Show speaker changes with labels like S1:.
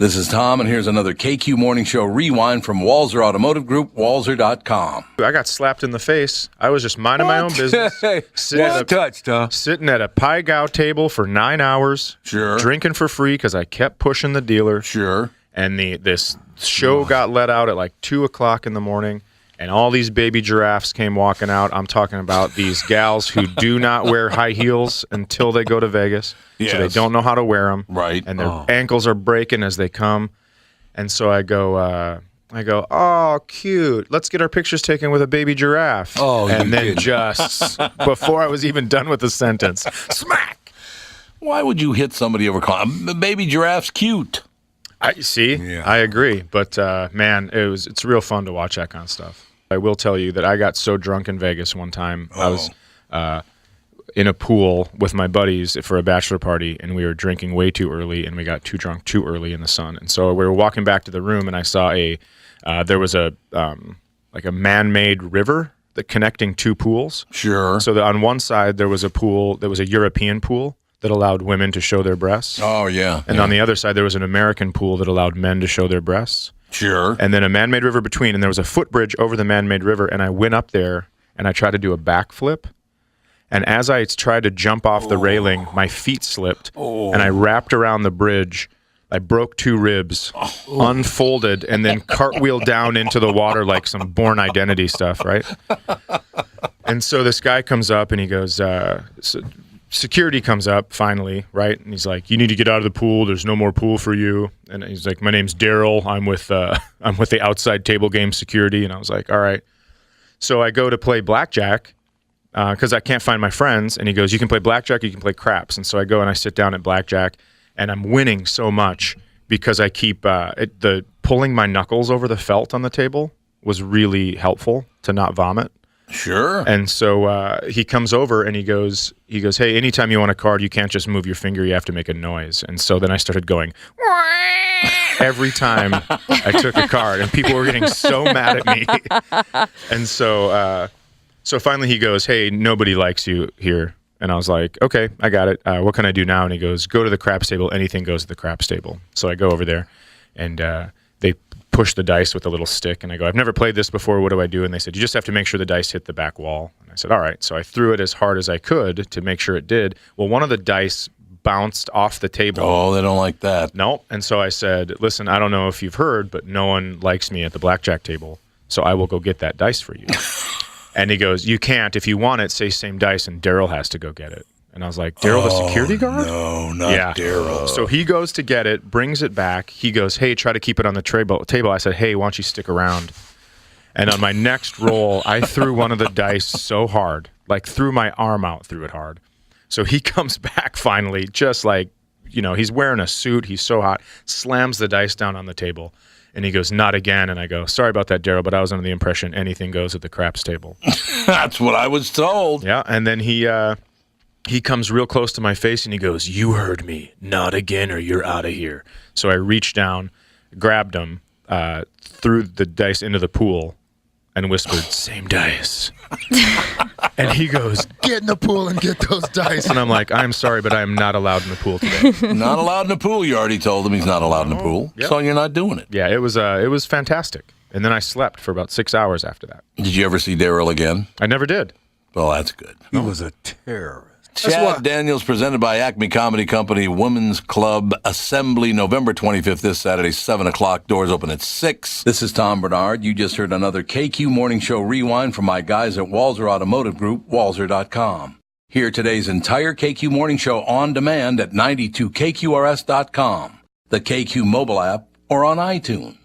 S1: This is Tom, and here's another KQ Morning Show rewind from Walser Automotive Group, walser.com.
S2: I got slapped in the face. I was just minding my own business. Sitting at a Pai Gow table for 9 hours.
S1: Sure.
S2: Drinking for free because I kept pushing the dealer.
S1: Sure.
S2: And this show got let out at like 2 o'clock in the morning, and all these baby giraffes came walking out. I'm talking about these gals who do not wear high heels until they go to Vegas.
S1: Yes.
S2: So they don't know how to wear them.
S1: Right.
S2: And their ankles are breaking as they come. And so I go, oh, cute. Let's get our pictures taken with a baby giraffe.
S1: Oh,
S2: and then just before I was even done with the sentence, smack.
S1: Why would you hit somebody over baby giraffe's cute?
S2: I agree. But, man, it's real fun to watch that kind of stuff. I will tell you that I got so drunk in Vegas one time. I was in a pool with my buddies for a bachelor party, and we were drinking way too early, and we got too drunk too early in the sun. And so we were walking back to the room, and I saw there was a man-made river that connecting two pools.
S1: Sure.
S2: So on one side there was a pool that was a European pool that allowed women to show their breasts.
S1: Oh, yeah.
S2: And on the other side there was an American pool that allowed men to show their breasts.
S1: Sure.
S2: And then a man-made river between, and there was a footbridge over the man-made river, and I went up there and I tried to do a backflip. And as I tried to jump off the railing, my feet slipped, and I wrapped around the bridge. I broke 2 ribs, unfolded, and then cartwheeled down into the water like some Bourne Identity stuff, right? And so this guy comes up, and he goes, security comes up finally, right? And he's like, "You need to get out of the pool. There's no more pool for you." And he's like, "My name's Daryl. I'm with the outside table game security." And I was like, "All right." So I go to play blackjack because I can't find my friends. And he goes, "You can play blackjack, you can play craps." And so I go and I sit down at blackjack, and I'm winning so much because I keep pulling my knuckles over the felt on the table was really helpful to not vomit.
S1: Sure.
S2: And so he comes over and he goes, "Hey, anytime you want a card, you can't just move your finger, you have to make a noise." And so then I started going every time I took a card, and people were getting so mad at me. And so finally he goes, "Hey, nobody likes you here." And I was like, "Okay, I got it. What can I do now?" And he goes, "Go to the craps table. Anything goes to the craps table." So I go over there, and they push the dice with a little stick, and I go, "I've never played this before. What do I do?" And they said, "You just have to make sure the dice hit the back wall." And I said, "All right." So I threw it as hard as I could to make sure it did. Well, one of the dice bounced off the table.
S1: Oh, they don't like that.
S2: No. And so I said, "Listen, I don't know if you've heard, but no one likes me at the blackjack table, so I will go get that dice for you." And he goes, "You can't. If you want it, say same dice, and Daryl has to go get it." And I was like, "Daryl, the security guard?"
S1: No, not Daryl.
S2: So he goes to get it, brings it back. He goes, "Hey, try to keep it on the table." I said, "Hey, why don't you stick around?" And on my next roll, I threw one of the dice so hard, like threw my arm out, threw it hard. So he comes back finally, just like, he's wearing a suit. He's so hot, slams the dice down on the table. And he goes, "Not again." And I go, "Sorry about that, Daryl, but I was under the impression anything goes at the craps table."
S1: That's what I was told.
S2: Yeah, and then he comes real close to my face and he goes, "You heard me. Not again or you're out of here." So I reached down, grabbed him, threw the dice into the pool, and whispered, "Same dice." And he goes, "Get in the pool and get those dice." And I'm like, "I'm sorry, but I am not allowed in the pool today."
S1: Not allowed in the pool. You already told him he's not allowed in the pool.
S2: Yep.
S1: So you're not doing it.
S2: Yeah, it was fantastic. And then I slept for about 6 hours after that.
S1: Did you ever see Daryl again?
S2: I never did.
S1: Well, that's good.
S3: He was a terrorist.
S1: Chad Daniels, presented by Acme Comedy Company, Women's Club Assembly, November 25th, this Saturday, 7 o'clock. Doors open at 6. This is Tom Bernard. You just heard another KQ Morning Show rewind from my guys at Walser Automotive Group, walser.com. Hear today's entire KQ Morning Show on demand at 92KQRS.com, the KQ mobile app, or on iTunes.